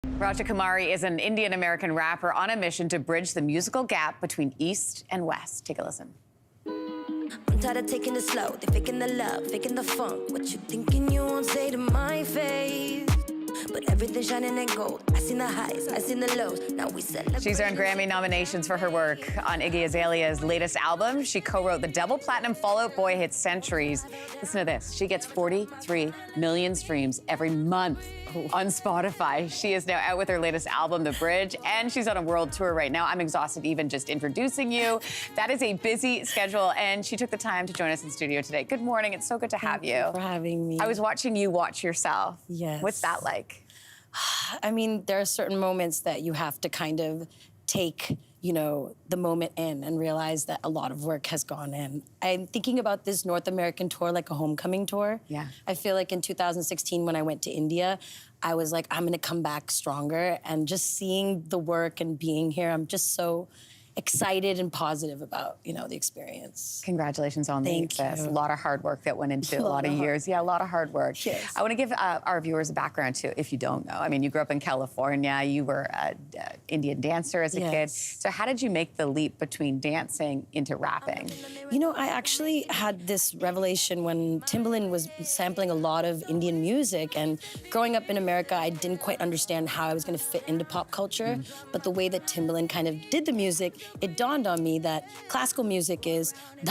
Kumari is an Indian-American rapper on a mission to bridge the musical gap between East and West. Take a listen. I'm tired of taking it slow. They're faking the love, faking the funk. What you thinking you won't say to my face? But everything shining in gold. I seen the highs, I seen the lows. Now we celebrate. She's earned Grammy nominations for her work on Iggy Azalea's latest album. She co-wrote the double platinum Fall Out Boy hit Centuries. Listen to this. She gets 43 million streams every month on Spotify. She is now out with her latest album, The Bridge, and she's on a world tour right now. I'm exhausted even just introducing you. That is a busy schedule, and she took the time to join us in studio today. Good morning. It's so good to have you. Thank you for having me. I was watching you watch yourself. Yes. What's that like? I mean, there are certain moments that you have to kind of take, the moment in and realize that a lot of work has gone in. I'm thinking about this North American tour like a homecoming tour. Yeah. I feel like in 2016 when I went to India, I was like, I'm gonna come back stronger. And just seeing the work and being here, I'm just so excited and positive about, the experience. Congratulations on Thank this. you. A lot of hard work that went into it, a lot of years. Yeah, a lot of hard work. Yes. I want to give our viewers a background too, if you don't know. I mean, you grew up in California. You were an Indian dancer as a kid. So how did you make the leap between dancing into rapping? I actually had this revelation when Timbaland was sampling a lot of Indian music, and growing up in America, I didn't quite understand how I was gonna fit into pop culture, but the way that Timbaland kind of did the music, it dawned on me that classical music is and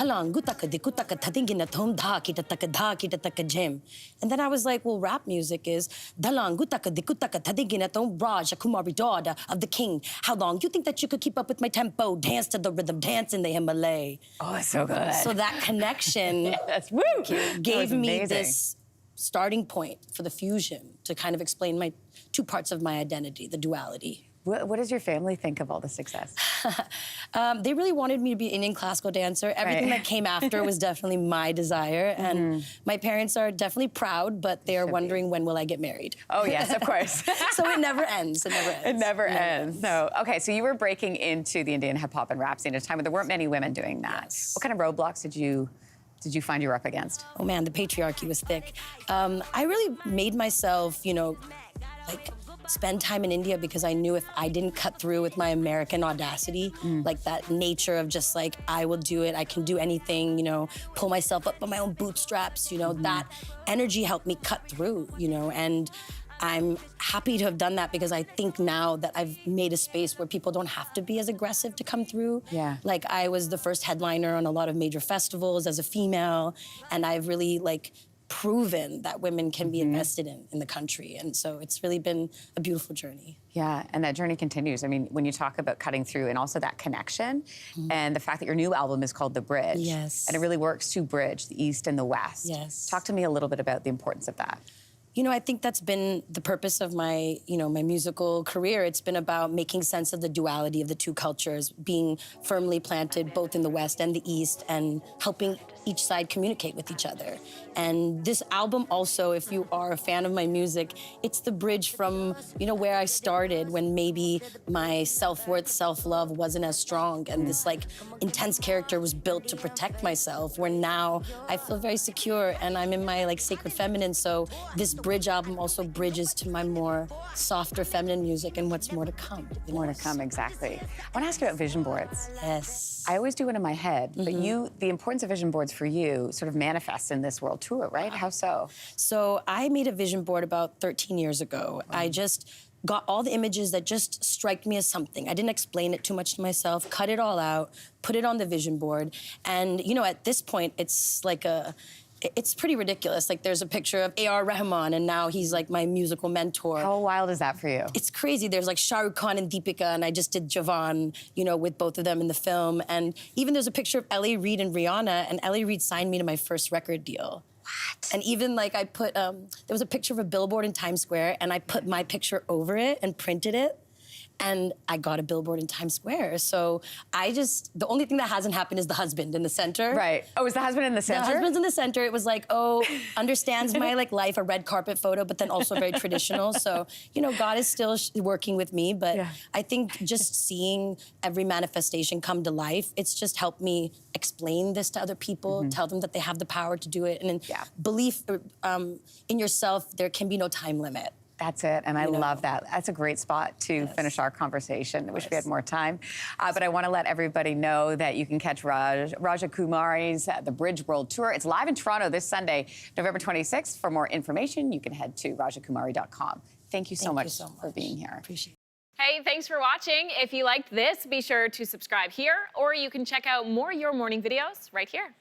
then I was like, well, rap music is Kumari, daughter of the king. How long you think that you could keep up with my tempo? Dance to the rhythm, dance in the Himalaya. Oh, it's so good. So that connection gave me this starting point for the fusion to kind of explain my two parts of my identity, the duality. What does your family think of all the success? They really wanted me to be an Indian classical dancer. Everything that came after was definitely my desire. And my parents are definitely proud, but they are wondering when will I get married. Oh, yes, of course. So it never ends. It never ends. It never ends. So, okay, so you were breaking into the Indian hip hop and rap scene at a time when there weren't many women doing that. Yes. What kind of roadblocks did you find you were up against? Oh man, the patriarchy was thick. I really made myself, spend time in India because I knew if I didn't cut through with my American audacity, like that nature of just like, I will do it, I can do anything, pull myself up by my own bootstraps, that energy helped me cut through, and I'm happy to have done that because I think now that I've made a space where people don't have to be as aggressive to come through. Yeah. Like I was the first headliner on a lot of major festivals as a female, and I've really proven that women can be invested in the country. And so it's really been a beautiful journey. Yeah, and that journey continues. I mean, when you talk about cutting through and also that connection and the fact that your new album is called The Bridge. Yes. And it really works to bridge the East and the West. Yes. Talk to me a little bit about the importance of that. I think that's been the purpose of my, my musical career. It's been about making sense of the duality of the two cultures, being firmly planted both in the West and the East, and helping each side communicate with each other. And this album also, if you are a fan of my music, it's the bridge from, where I started when maybe my self-worth, self-love wasn't as strong, and this intense character was built to protect myself, where now I feel very secure and I'm in my sacred feminine. So this Bridge album also bridges to my more softer feminine music and what's more to come. More to come, exactly. I want to ask you about vision boards. Yes. I always do it in my head, but the importance of vision boards for you sort of manifests in this world tour, right? How so? So I made a vision board about 13 years ago. I just got all the images that just strike me as something. I didn't explain it too much to myself, cut it all out, put it on the vision board. And, at this point, it's pretty ridiculous. There's a picture of A.R. Rahman, and now he's my musical mentor. How wild is that for you? It's crazy. There's Shah Rukh Khan and Deepika, and I just did Javan, with both of them in the film. And even there's a picture of L.A. Reid and Rihanna, and L.A. Reid signed me to my first record deal. What? And even I put, there was a picture of a billboard in Times Square, and I put my picture over it and printed it. And I got a billboard in Times Square. So the only thing that hasn't happened is the husband in the center. Right. Oh, is the husband in the center? The husband's in the center. It was understands my life, a red carpet photo, but then also very traditional. So, God is still working with me, but I think just seeing every manifestation come to life, it's just helped me explain this to other people, tell them that they have the power to do it. And belief in yourself, there can be no time limit. That's it, and I love that. That's a great spot to finish our conversation. I wish we had more time. But I want to let everybody know that you can catch Raja Kumari's The Bridge World Tour. It's live in Toronto this Sunday, November 26th. For more information, you can head to rajakumari.com. Thank you so much for being here. Appreciate it. Hey, thanks for watching. If you liked this, be sure to subscribe here, or you can check out more Your Morning videos right here.